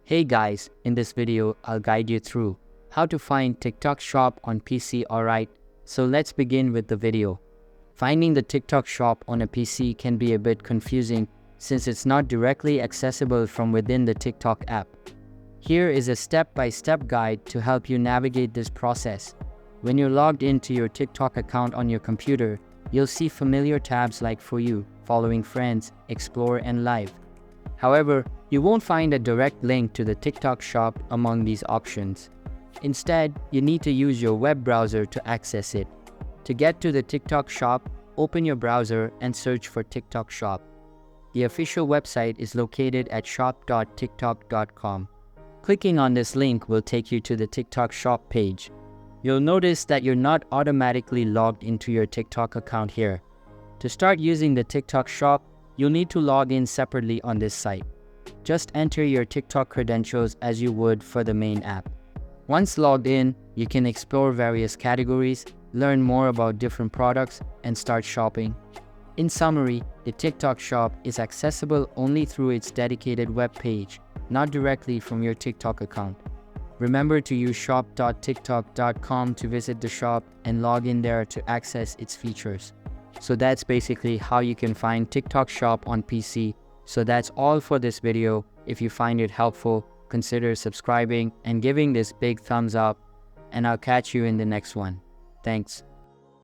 Hey guys, in this video, I'll guide you through how to find TikTok Shop on PC. Alright, so let's begin with the video. Finding the TikTok Shop on a PC can be a bit confusing since it's not directly accessible from within the TikTok app. Here is a step-by-step guide to help you navigate this process. When you're logged into your TikTok account on your computer, you'll see familiar tabs like For You, Following Friends, Explore, and Live. However, you won't find a direct link to the TikTok Shop among these options. Instead, you need to use your web browser to access it. To get to the TikTok Shop, open your browser and search for TikTok Shop. The official website is located at shop.tiktok.com. Clicking on this link will take you to the TikTok Shop page. You'll notice that you're not automatically logged into your TikTok account here. To start using the TikTok Shop, you'll need to log in separately on this site. Just enter your TikTok credentials as you would for the main app. Once logged in, you can explore various categories, learn more about different products, and start shopping. In summary, the TikTok Shop is accessible only through its dedicated web page, not directly from your TikTok account. Remember to use shop.tiktok.com to visit the shop and log in there to access its features. So that's basically how you can find TikTok Shop on PC. So that's all for this video. If you find it helpful, consider subscribing and giving this big thumbs up, and I'll catch you in the next one. Thanks.